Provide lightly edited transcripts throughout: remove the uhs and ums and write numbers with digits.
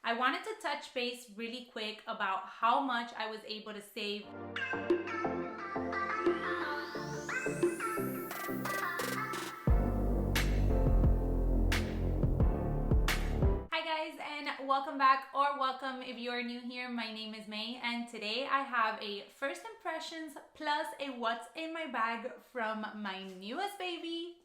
I wanted to touch base really quick about how much I was able to save. Hi guys, and welcome back, or welcome if you are new here. My name is May, and today I have a first impressions plus a what's in my bag from my newest baby,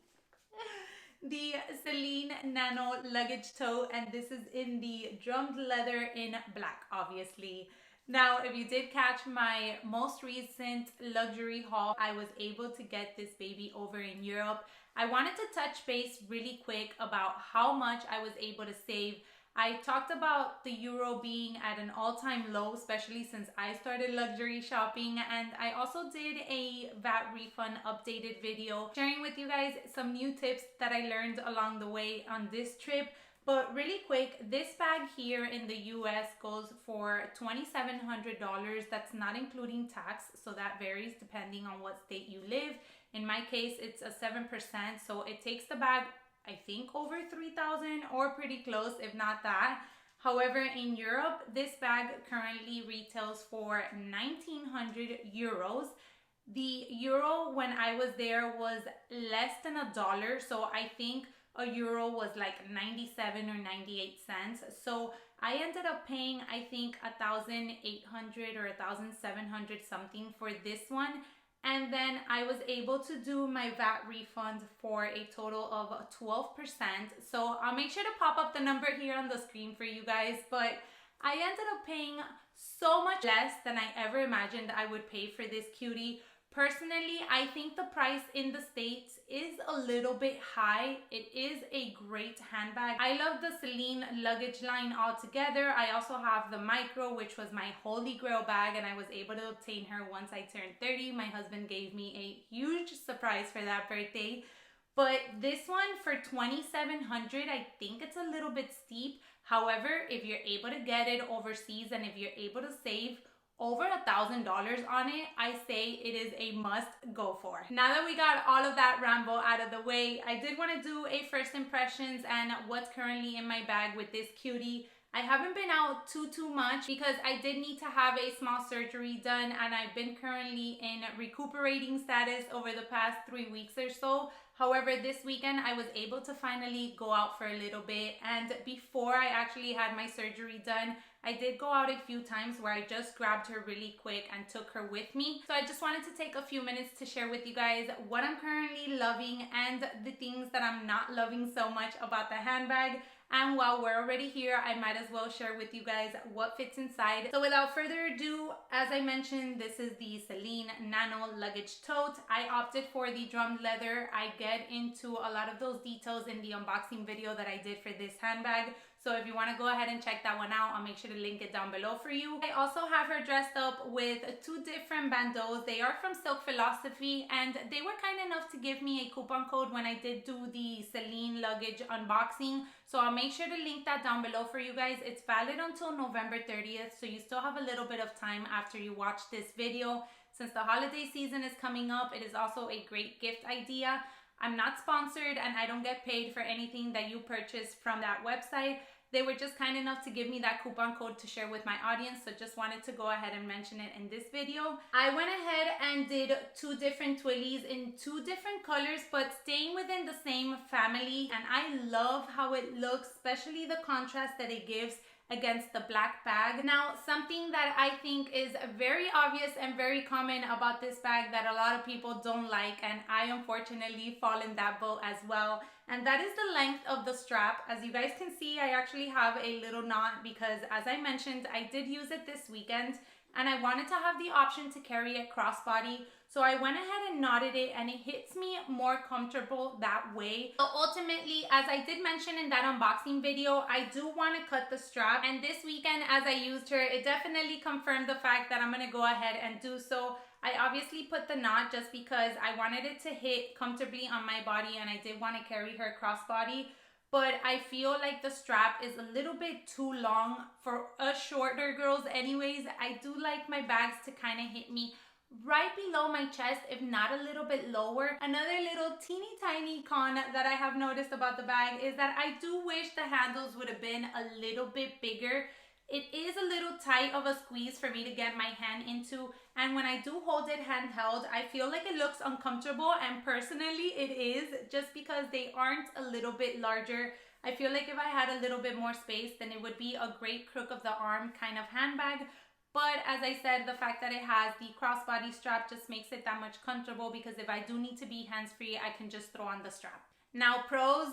the CELINE Nano Luggage Tote, and this is in the drummed leather in black, obviously. Now, if you did catch my most recent luxury haul, I was able to get this baby over in Europe. I wanted to touch base really quick about how much I was able to save. I talked about the euro being at an all-time low, especially since I started luxury shopping, and I also did a VAT refund updated video sharing with you guys some new tips that I learned along the way on this trip. But really quick, this bag here in the US goes for $2,700. That's not including tax, so that varies depending on what state you live. In my case, it's a 7%, so it takes the bag, I think, over 3,000 or pretty close, if not that. However, in Europe, this bag currently retails for 1,900 euros. The euro when I was there was less than $1, so I think a euro was like 97 or 98 cents. So I ended up paying, I think, 1,800 or 1,700 something for this one. And then I was able to do my VAT refund for a total of 12%. So I'll make sure to pop up the number here on the screen for you guys. But I ended up paying so much less than I ever imagined I would pay for this cutie. Personally, I think the price in the States is a little bit high. It is a great handbag. I love the CELINE luggage line altogether. I also have the micro, which was my holy grail bag, and I was able to obtain her once I turned 30. My husband gave me a huge surprise for that birthday. But this one for $2,700, I think it's a little bit steep. However, if you're able to get it overseas and if you're able to save over $1,000 on it, I say it is a must go for. Now that we got all of that ramble out of the way, I did want to do a first impressions and what's currently in my bag with this cutie. I haven't been out too much because I did need to have a small surgery done, and I've been currently in recuperating status over the past 3 weeks or so. However, this weekend I was able to finally go out for a little bit, and before I actually had my surgery done, I did go out a few times where I just grabbed her really quick and took her with me. So I just wanted to take a few minutes to share with you guys what I'm currently loving and the things that I'm not loving so much about the handbag. And while we're already here, I might as well share with you guys what fits inside. So without further ado, as I mentioned, this is the CELINE Nano Luggage Tote. I opted for the drummed leather. I get into a lot of those details in the unboxing video that I did for this handbag. So if you want to go ahead and check that one out, I'll make sure to link it down below for you. I also have her dressed up with two different bandeaus. They are from Silk Philosophy, and they were kind enough to give me a coupon code when I did do the CELINE luggage unboxing. So I'll make sure to link that down below for you guys. It's valid until November 30th, so you still have a little bit of time after you watch this video. Since the holiday season is coming up, it is also a great gift idea. I'm not sponsored and I don't get paid for anything that you purchase from that website. They were just kind enough to give me that coupon code to share with my audience, so just wanted to go ahead and mention it in this video. I went ahead and did two different twillies in two different colors, but staying within the same family, and I love how it looks, especially the contrast that it gives against the black bag. Now, something that I think is very obvious and very common about this bag that a lot of people don't like, and I unfortunately fall in that boat as well, and that is the length of the strap. As you guys can see, I actually have a little knot because, as I mentioned, I did use it this weekend and I wanted to have the option to carry it crossbody. So I went ahead and knotted it, and it hits me more comfortable that way. So ultimately, as I did mention in that unboxing video, I do want to cut the strap. And this weekend, as I used her, it definitely confirmed the fact that I'm going to go ahead and do so. I obviously put the knot just because I wanted it to hit comfortably on my body, and I did want to carry her crossbody. But I feel like the strap is a little bit too long for us shorter girls anyways. I do like my bags to kind of hit me right below my chest, if not a little bit lower. Another little teeny tiny con that I have noticed about the bag is that I do wish the handles would have been a little bit bigger. It is a little tight of a squeeze for me to get my hand into, and when I do hold it handheld, I feel like it looks uncomfortable, and personally it is, just because they aren't a little bit larger. I feel like if I had a little bit more space, then it would be a great crook of the arm kind of handbag. But as I said, the fact that it has the crossbody strap just makes it that much comfortable, because if I do need to be hands-free, I can just throw on the strap. Now, pros.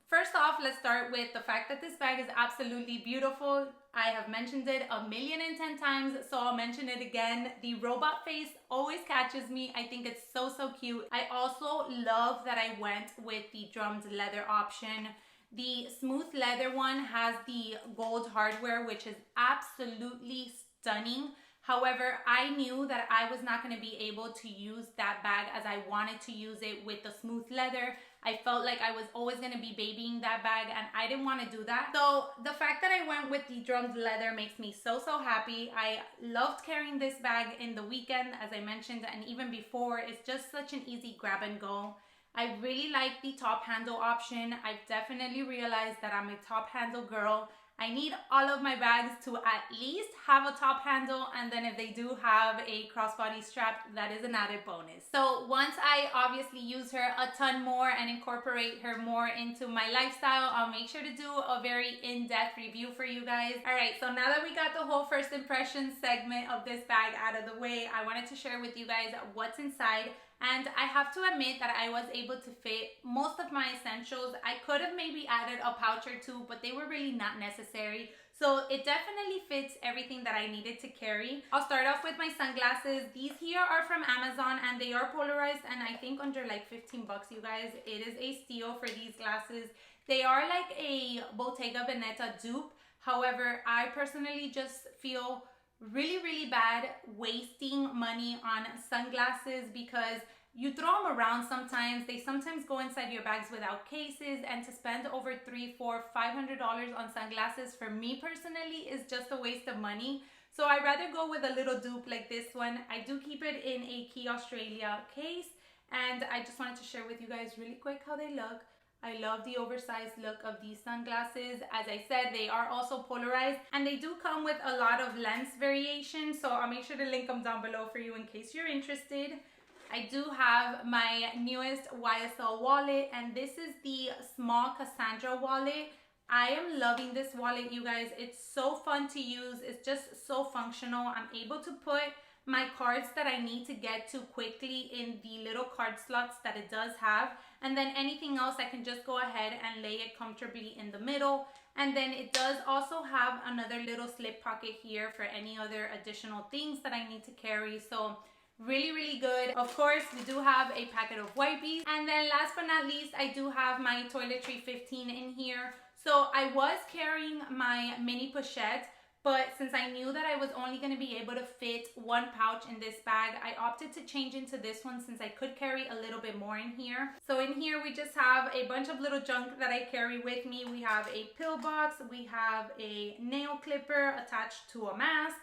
First off, let's start with the fact that this bag is absolutely beautiful. I have mentioned it 1,010,000 times, so I'll mention it again. The robot face always catches me. I think it's so, so cute. I also love that I went with the drummed leather option. The smooth leather one has the gold hardware, which is absolutely stunning. However, I knew that I was not going to be able to use that bag as I wanted to use it with the smooth leather. I felt like I was always going to be babying that bag, and I didn't want to do that. So the fact that I went with the drummed leather makes me so, so happy. I loved carrying this bag in the weekend, as I mentioned, and even before. It's just such an easy grab and go. I really like the top handle option. I've definitely realized that I'm a top handle girl. I need all of my bags to at least have a top handle, and then if they do have a crossbody strap, that is an added bonus. So once I obviously use her a ton more and incorporate her more into my lifestyle, I'll make sure to do a very in-depth review for you guys. All right, so now that we got the whole first impression segment of this bag out of the way, I wanted to share with you guys what's inside. And I have to admit that I was able to fit most of my essentials. I could have maybe added a pouch or two, but they were really not necessary. So it definitely fits everything that I needed to carry. I'll start off with my sunglasses. These here are from Amazon, and they are polarized, and I think under like 15 bucks, you guys. It is a steal for these glasses. They are like a Bottega Veneta dupe. However, I personally just feel really bad wasting money on sunglasses, because you throw them around sometimes. They sometimes go inside your bags without cases, and to spend over $300, $400, $500 on sunglasses, for me personally, is just a waste of money. So I'd rather go with a little dupe like this one. I do keep it in a Key Australia case, and I just wanted to share with you guys really quick how they look. I love the oversized look of these sunglasses. As I said, they are also polarized, and they do come with a lot of lens variation, so I'll make sure to link them down below for you in case you're interested. I do have my newest YSL wallet, and this is the small Cassandra wallet. I am loving this wallet, you guys. It's so fun to use. It's just so functional. I'm able to put my cards that I need to get to quickly in the little card slots that it does have, and then anything else I can just go ahead and lay it comfortably in the middle. And then it does also have another little slip pocket here for any other additional things that I need to carry. So really good. Of course, we do have a packet of wipes, and then last but not least, I do have my toiletry 15 in here. So I was carrying my mini pochette, but since I knew that I was only going to be able to fit one pouch in this bag, I opted to change into this one since I could carry a little bit more in here. So in here, we just have a bunch of little junk that I carry with me. We have a pill box, we have a nail clipper attached to a mask,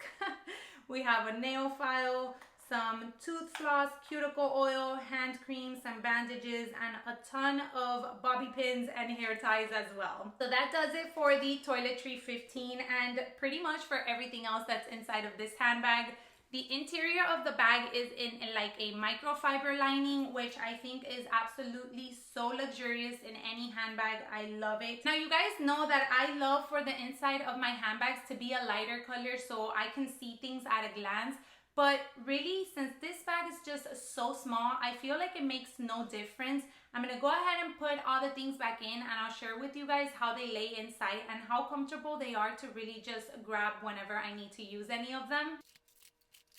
we have a nail file, some tooth floss, cuticle oil, hand cream, some bandages, and a ton of bobby pins and hair ties as well. So that does it for the toiletry 15, and pretty much for everything else that's inside of this handbag. The interior of the bag is in like a microfiber lining, which I think is absolutely so luxurious in any handbag. I love it. Now, you guys know that I love for the inside of my handbags to be a lighter color so I can see things at a glance. But really, since this bag is just so small, I feel like it makes no difference. I'm gonna go ahead and put all the things back in, and I'll share with you guys how they lay inside and how comfortable they are to really just grab whenever I need to use any of them.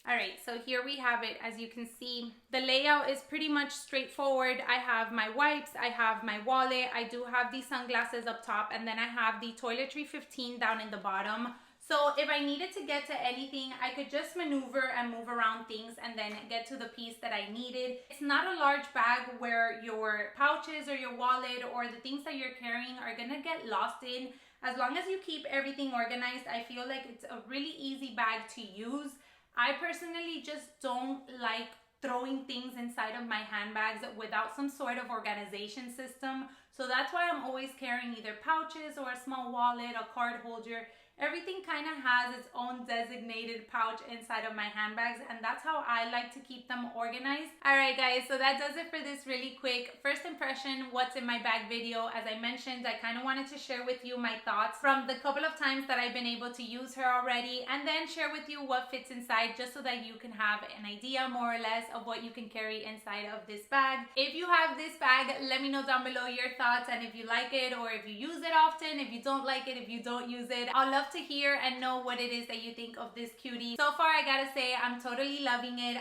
All right, so here we have it. As you can see, the layout is pretty much straightforward. I have my wipes, I have my wallet, I do have the sunglasses up top, and then I have the toiletry 15 down in the bottom. So if I needed to get to anything, I could just maneuver and move around things and then get to the piece that I needed. It's not a large bag where your pouches or your wallet or the things that you're carrying are gonna get lost in. As long as you keep everything organized, I feel like it's a really easy bag to use. I personally just don't like throwing things inside of my handbags without some sort of organization system. So that's why I'm always carrying either pouches or a small wallet, a card holder. Everything kind of has its own designated pouch inside of my handbags, and that's how I like to keep them organized. Alright guys, so that does it for this really quick first impression what's in my bag video. As I mentioned, I kind of wanted to share with you my thoughts from the couple of times that I've been able to use her already, and then share with you what fits inside, just so that you can have an idea more or less of what you can carry inside of this bag. If you have this bag, let me know down below your thoughts, and if you like it or if you use it often, if you don't like it, if you don't use it. I'll love to hear and know what it is that you think of this cutie. So far, I gotta say, I'm totally loving it.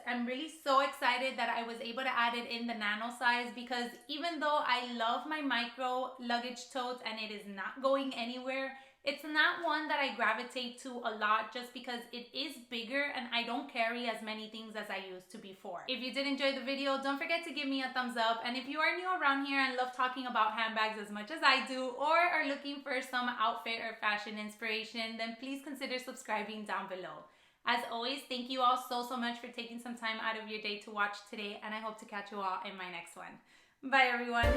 I'm really so excited that I was able to add it in the nano size, because even though I love my micro luggage tote and it is not going anywhere, it's not one that I gravitate to a lot, just because it is bigger and I don't carry as many things as I used to before. If you did enjoy the video, don't forget to give me a thumbs up. And if you are new around here and love talking about handbags as much as I do, or are looking for some outfit or fashion inspiration, then please consider subscribing down below. As always, thank you all so much for taking some time out of your day to watch today, and I hope to catch you all in my next one. Bye everyone.